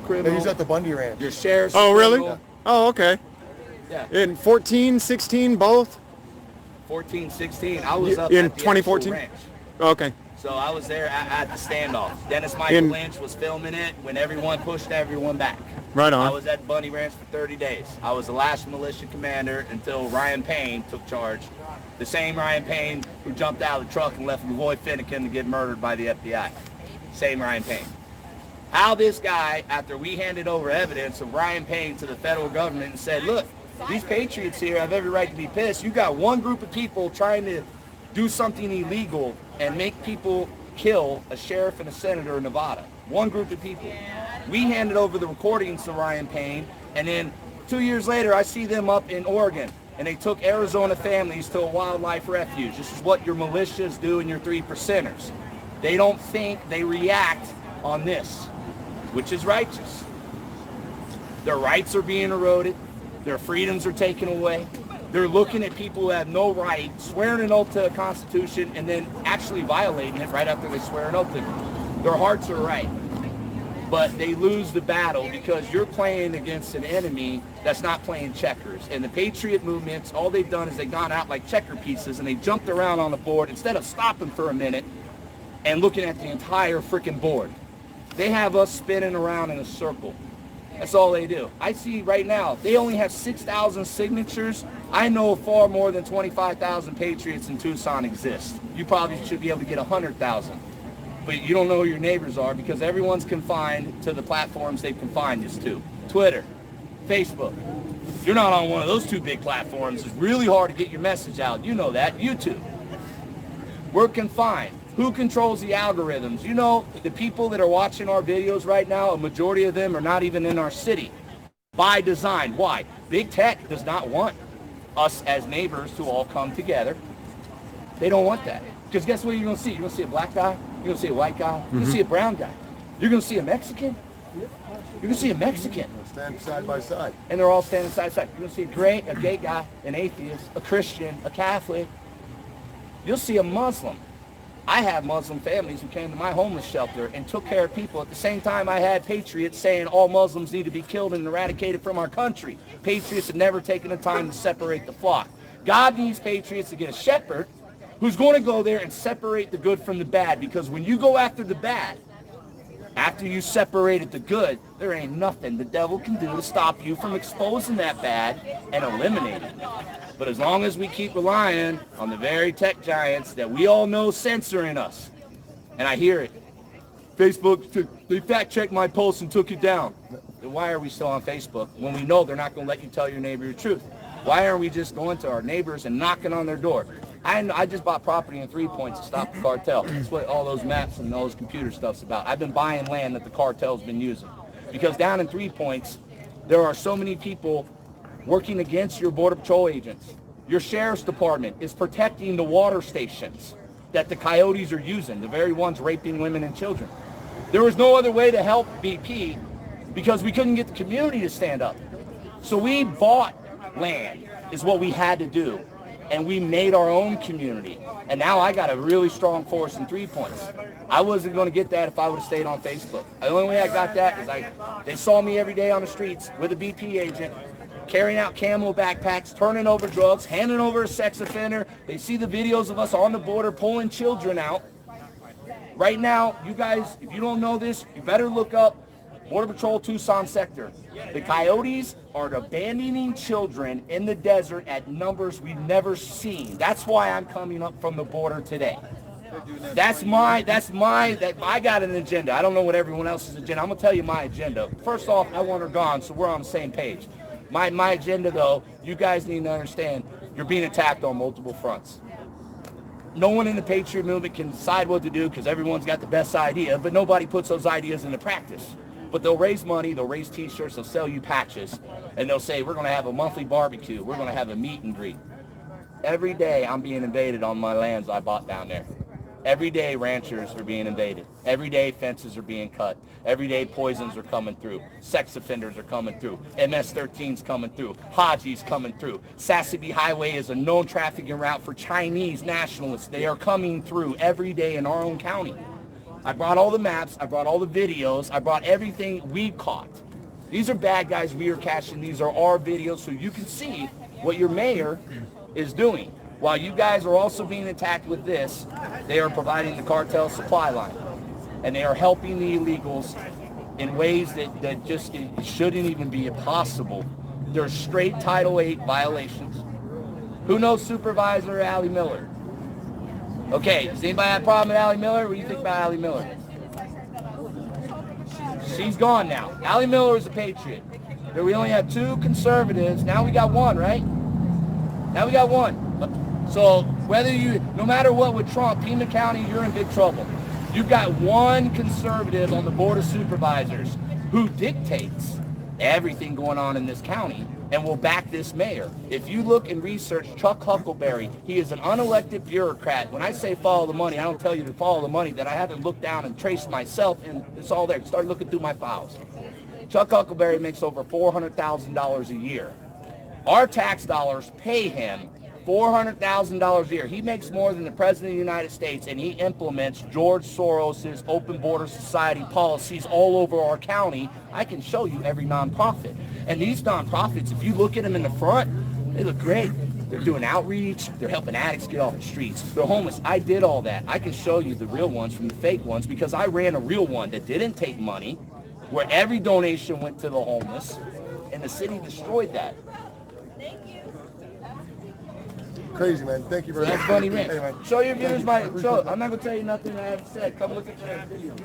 a criminal. He's at the Bundy Ranch. Your sheriff's Oh, really? criminal. Oh, okay. Yeah. In 14, 16, both? 14, 16. I was up in at the 2014? ranch. Okay. So I was there at the standoff. Dennis Michael Lynch was filming it when everyone pushed everyone back. Right on. I was at Bundy Ranch for 30 days. I was the last militia commander until Ryan Payne took charge. The same Ryan Payne who jumped out of the truck and left Roy Finnegan to get murdered by the FBI. Same Ryan Payne. How this guy, after we handed over evidence of Ryan Payne to the federal government and said, look, these patriots here have every right to be pissed. You got one group of people trying to do something illegal and make people kill a sheriff and a senator in Nevada. One group of people. We handed over the recordings to Ryan Payne, and then 2 years later, I see them up in Oregon, and they took Arizona families to a wildlife refuge. This is what your militias do and your 3%ers. They don't think, they react on this, which is righteous. Their rights are being eroded. Their freedoms are taken away. They're looking at people who have no right, swearing an oath to the Constitution, and then actually violating it right after they swear an oath to it. Their hearts are right. But they lose the battle because you're playing against an enemy that's not playing checkers. And the Patriot movements, all they've done is they've gone out like checker pieces and they jumped around on the board instead of stopping for a minute and looking at the entire freaking board. They have us spinning around in a circle. That's all they do. I see right now, they only have 6,000 signatures. I know far more than 25,000 Patriots in Tucson exist. You probably should be able to get 100,000. But you don't know who your neighbors are because everyone's confined to the platforms they've confined us to. Twitter, Facebook. You're not on one of those two big platforms. It's really hard to get your message out. You know that. YouTube. We're confined. Who controls the algorithms? You know, the people that are watching our videos right now, a majority of them are not even in our city. By design. Why? Big tech does not want us as neighbors to all come together. They don't want that. Because guess what you're going to see? You're going to see a black guy. You're going to see a white guy. You're going to see a brown guy. You're going to see a Mexican. You're going to see a Mexican. Stand side by side. And they're all standing side by side. You're going to see a gay guy, an atheist, a Christian, a Catholic. You'll see a Muslim. I have Muslim families who came to my homeless shelter and took care of people. At the same time, I had patriots saying all Muslims need to be killed and eradicated from our country. Patriots have never taken the time to separate the flock. God needs patriots to get a shepherd who's going to go there and separate the good from the bad. Because when you go after the bad, after you separated the good, there ain't nothing the devil can do to stop you from exposing that bad and eliminating it. But as long as we keep relying on the very tech giants that we all know censoring us, and I hear it, Facebook, they fact-checked my post and took it down. Then why are we still on Facebook when we know they're not going to let you tell your neighbor your truth? Why aren't we just going to our neighbors and knocking on their door? I just bought property in 3 Points to stop the cartel. That's what all those maps and all those computer stuff's about. I've been buying land that the cartel's been using. Because down in 3 Points, there are so many people working against your Border Patrol agents. Your Sheriff's Department is protecting the water stations that the coyotes are using, the very ones raping women and children. There was no other way to help BP because we couldn't get the community to stand up. So we bought land, is what we had to do. And we made our own community. And now I got a really strong force in 3 Points. I wasn't going to get that if I would have stayed on Facebook. The only way I got that is they saw me every day on the streets with a BP agent, carrying out camo backpacks, turning over drugs, handing over a sex offender. They see the videos of us on the border pulling children out. Right now, you guys, if you don't know this, you better look up Border Patrol Tucson sector. The coyotes are abandoning children in the desert at numbers we've never seen. That's why I'm coming up from the border today. I got an agenda. I don't know what everyone else's agenda. I'm gonna tell you my agenda. First off, I want her gone, so we're on the same page. My agenda though, you guys need to understand, you're being attacked on multiple fronts. No one in the Patriot movement can decide what to do because everyone's got the best idea, but nobody puts those ideas into practice. But they'll raise money, they'll raise t-shirts, they'll sell you patches, and they'll say, we're going to have a monthly barbecue, we're going to have a meet and greet. Every day I'm being invaded on my lands I bought down there. Every day ranchers are being invaded. Every day fences are being cut. Every day poisons are coming through. Sex offenders are coming through. MS-13's coming through. Haji's coming through. Sassabee Highway is a known trafficking route for Chinese nationalists. They are coming through every day in our own county. I brought all the maps. I brought all the videos. I brought everything we caught. These are bad guys we are catching. These are our videos so you can see what your mayor is doing. While you guys are also being attacked with this, they are providing the cartel supply line. And they are helping the illegals in ways that just shouldn't even be possible. They're straight Title VIII violations. Who knows Supervisor Allie Miller? Okay, does anybody have a problem with Allie Miller? What do you think about Allie Miller? She's gone now. Allie Miller is a Patriot. We only had 2 conservatives. Now we got 1, right? Now we got 1. So no matter what with Trump, Pima County, you're in big trouble. You've got 1 conservative on the Board of Supervisors who dictates everything going on in this county and will back this mayor. If you look and research Chuck Huckleberry, he is an unelected bureaucrat. When I say follow the money, I don't tell you to follow the money that I haven't looked down and traced myself, and it's all there. Start looking through my files. Chuck Huckleberry makes over $400,000 a year. Our tax dollars pay him $400,000 a year. He makes more than the President of the United States, and he implements George Soros's open border society policies all over our county. I can show you every nonprofit. And these nonprofits, if you look at them in the front, they look great. They're doing outreach. They're helping addicts get off the streets. They're homeless. I did all that. I can show you the real ones from the fake ones because I ran a real one that didn't take money, where every donation went to the homeless, and the city destroyed that. Crazy, man. Thank you very much. That's Bunny Ranch. Anyway. Show your viewers I'm not going to tell you nothing I haven't said. Come look at the video.